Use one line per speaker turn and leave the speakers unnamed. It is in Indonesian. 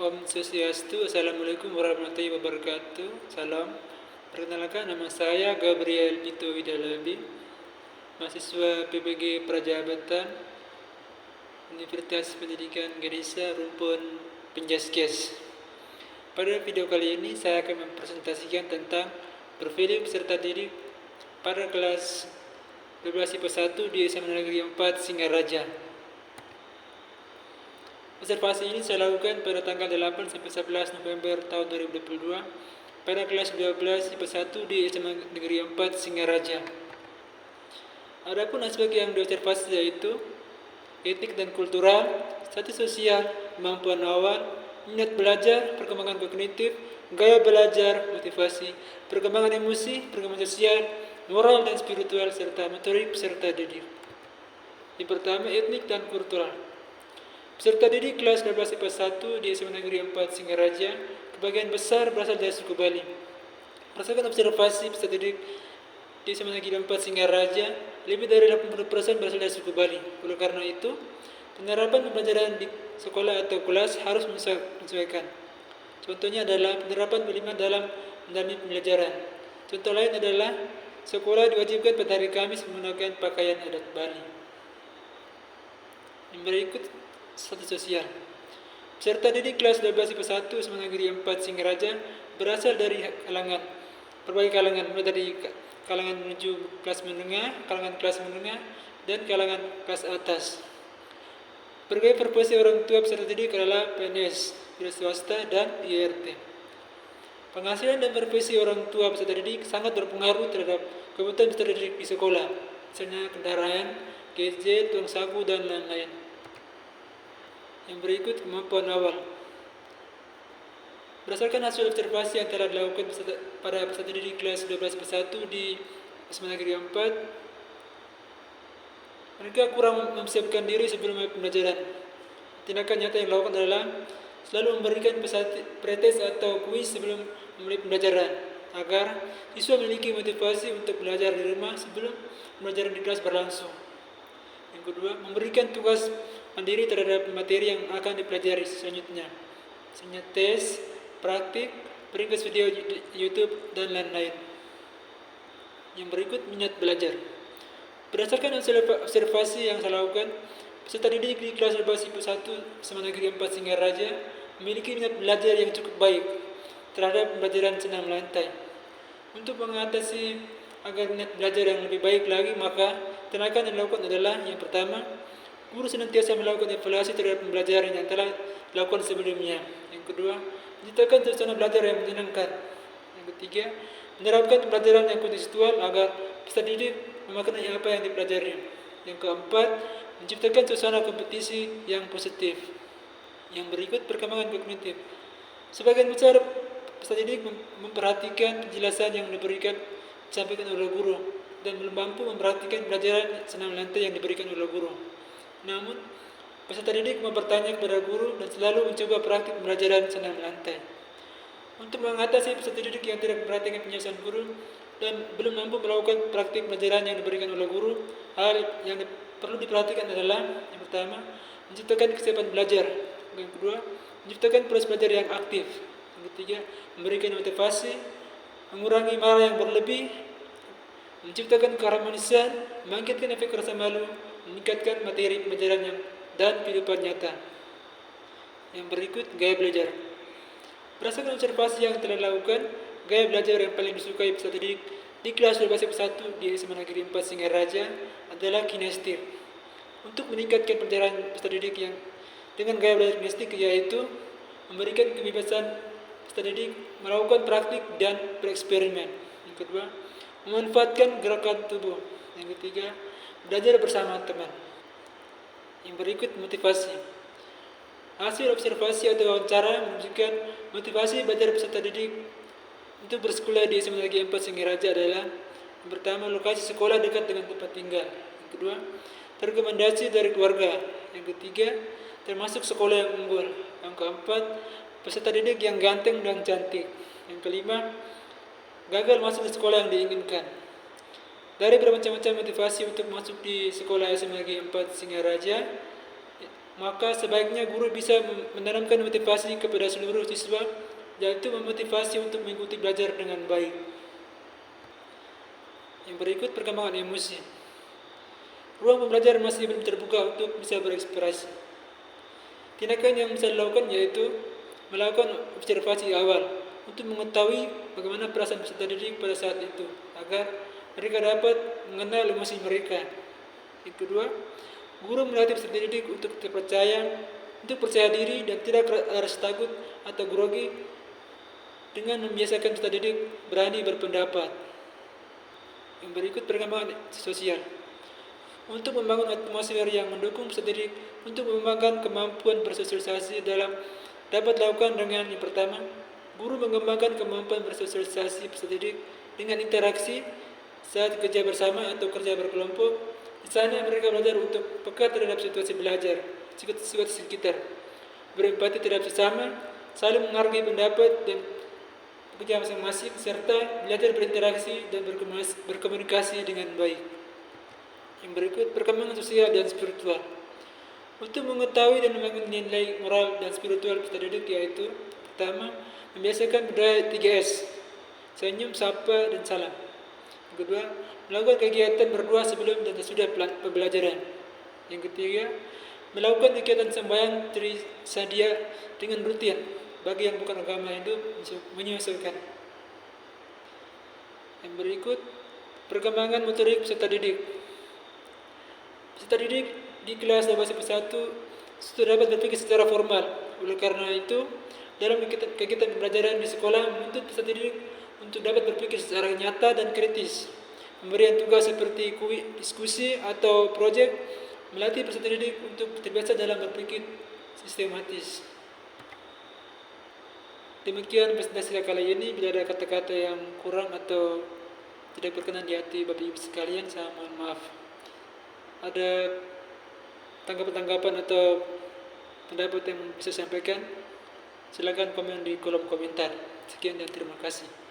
Om Swastiastu, Assalamualaikum warahmatullahi wabarakatuh. Salam. Perkenalkan, nama saya Gabriel Pito Widalabi, mahasiswa PPG Prajabatan, Universitas Pendidikan Ganesha Rumpun Penjaskes. Pada video kali ini saya akan mempresentasikan tentang profil peserta didik pada kelas 12 IPA 1 di SMA Negeri 4 Singaraja. Observasi ini saya lakukan pada tanggal 8 sampai 11 November tahun 2022 pada kelas 12 IPA 1 di SMA Negeri 4 Singaraja. Adapun aspek yang diobservasi yaitu etik dan kultural, status sosial, kemampuan awal, minat belajar, perkembangan kognitif, gaya belajar, motivasi, perkembangan emosi, perkembangan sosial, moral dan spiritual, serta motorik peserta didik. Yang pertama, etnik dan kultural. Peserta didik kelas 12 IPA 1 di SMA Negeri 4 Singaraja kebagian besar berasal dari suku Bali. Berdasarkan observasi peserta didik di SMA Negeri 4 Singaraja, lebih dari 80% berasal dari suku Bali. Oleh karena itu, penerapan pembelajaran di sekolah atau kelas harus menyesuaikan. Contohnya adalah penerapan berlima dalam mendampingi pembelajaran. Contoh lain adalah sekolah diwajibkan pada hari Kamis menggunakan pakaian adat Bali. Yang berikut, status sosial. Peserta didik kelas 12 IPA 1 SMA Negeri 4 Singaraja berasal dari berbagai kalangan, mulai dari kalangan menuju kelas menengah, kalangan kelas menengah, dan kalangan kelas atas. Berbagai profesi orang tua peserta didik adalah PNS, wira swasta, dan IRT. Penghasilan dan profesi orang tua peserta didik sangat berpengaruh terhadap kebutuhan peserta didik di sekolah, misalnya kendaraan, gadget, uang saku, dan lain-lain. Yang berikut, kemampuan awal. Berdasarkan hasil observasi yang telah dilakukan pada peserta didik kelas 12 IPA 1 di SMA Negeri 4, mereka kurang mempersiapkan diri sebelum pembelajaran. Tindakan nyata yang dilakukan adalah selalu memberikan pretest atau kuis sebelum memulai pembelajaran, agar siswa memiliki motivasi untuk belajar di rumah sebelum pembelajaran di kelas berlangsung. Yang kedua, memberikan tugas mandiri terhadap materi yang akan dipelajari selanjutnya, misalnya tes, praktik, peringkas video YouTube, dan lain-lain. Yang berikut, minat belajar. Berdasarkan hasil observasi yang saya lakukan, peserta didik di kelas 12 IPA 1 SMA Negeri 4 Singaraja memiliki minat belajar yang cukup baik terhadap pembelajaran senam lantai. Untuk mengatasi agar minat belajar yang lebih baik lagi, maka tindakan yang dilakukan adalah yang pertama, guru senantiasa melakukan evaluasi terhadap pembelajaran yang telah dilakukan sebelumnya. Yang kedua, menciptakan suasana belajar yang menyenangkan. Yang ketiga, menerapkan pembelajaran yang kontekstual agar peserta didik memaknai apa yang dipelajari. Yang keempat, menciptakan suasana kompetisi yang positif. Yang berikut, perkembangan kognitif. Sebagian besar peserta didik memperhatikan penjelasan yang disampaikan oleh guru dan belum mampu memperhatikan pelajaran senam lantai yang diberikan oleh guru. Namun, peserta didik bertanya kepada guru dan selalu mencoba praktik pembelajaran senam lantai. Untuk mengatasi peserta didik yang tidak memperhatikan penjelasan guru dan belum mampu melakukan praktik pembelajaran yang diberikan oleh guru, hal yang perlu diperhatikan adalah yang pertama, menciptakan kesiapan belajar. Yang kedua, menciptakan proses belajar yang aktif. Yang ketiga, memberikan motivasi, mengurangi marah yang berlebih, menciptakan keharmonisan, membangkitkan efek rasa malu, meningkatkan materi pembelajaran dan kehidupan nyata. Yang berikut, gaya belajar. Berdasarkan observasi yang telah dilakukan, gaya belajar yang paling disukai peserta didik di kelas 12 IPA 1 di SMA Negeri 4 Singaraja adalah kinestik. Untuk meningkatkan pelajaran peserta didik yang dengan gaya belajar kinestik, yaitu memberikan kebebasan peserta didik melakukan praktik dan bereksperimen. Yang kedua, memanfaatkan gerakan tubuh. Yang ketiga, belajar bersama teman. Yang berikut, motivasi. Hasil observasi atau wawancara menunjukkan motivasi belajar peserta didik untuk bersekolah di SMA Negeri 4 Singaraja adalah yang pertama, lokasi sekolah dekat dengan tempat tinggal. Yang kedua, rekomendasi dari keluarga. Yang ketiga, termasuk sekolah yang unggul. Yang keempat, peserta didik yang ganteng dan cantik. Yang kelima, gagal masuk di sekolah yang diinginkan. Dari bermacam-macam motivasi untuk masuk di sekolah SMA Negeri 4 Singaraja, maka sebaiknya guru bisa menanamkan motivasi kepada seluruh siswa, yaitu memotivasi untuk mengikuti belajar dengan baik. Yang berikut, perkembangan emosi. Ruang pembelajaran masih belum terbuka untuk bisa berekspresi. Tindakan yang bisa dilakukan yaitu melakukan observasi awal untuk mengetahui bagaimana perasaan peserta didik pada saat itu, agar mereka dapat mengenal emosi mereka. Yang kedua, guru melatih peserta didik untuk percaya diri dan tidak rasa takut atau grogi dengan membiasakan peserta didik berani berpendapat. Yang berikut, perkembangan sosial. Untuk membangun atmosfer yang mendukung peserta didik untuk mengembangkan kemampuan bersosialisasi dapat dilakukan dengan yang pertama, guru mengembangkan kemampuan bersosialisasi peserta didik dengan interaksi saat kerja bersama atau kerja berkelompok. Di sana mereka belajar untuk peka terhadap situasi belajar, situasi sekitar, berempati terhadap sesama, saling menghargai pendapat dan pekerjaan masing-masing, serta belajar berinteraksi dan berkomunikasi dengan baik. Yang berikut, perkembangan sosial dan spiritual. Untuk mengetahui dan membangun nilai moral dan spiritual peserta didik yaitu pertama, membiasakan budaya 3S, senyum, sapa, dan salam. Yang kedua, melakukan kegiatan berdua sebelum dan sesudah pembelajaran. Yang ketiga, melakukan kegiatan sembahyang trisadia dengan rutin bagi yang bukan agama Hindu menyesuaikan. Yang berikut, perkembangan motorik peserta didik. Peserta didik di kelas bahasa 1 sudah dapat berpikir secara formal. Oleh karena itu, dalam kegiatan pembelajaran di sekolah menuntut peserta didik untuk dapat berpikir secara nyata dan kritis. Pemberian tugas seperti diskusi atau proyek melatih peserta didik untuk terbiasa dalam berpikir sistematis. Demikian presentasi kali ini. Bila ada kata-kata yang kurang atau tidak berkenan di hati Bapak Ibu sekalian, saya mohon maaf. Ada tanggapan-tanggapan atau pendapat yang bisa sampaikan, silakan komen di kolom komentar. Sekian dan terima kasih.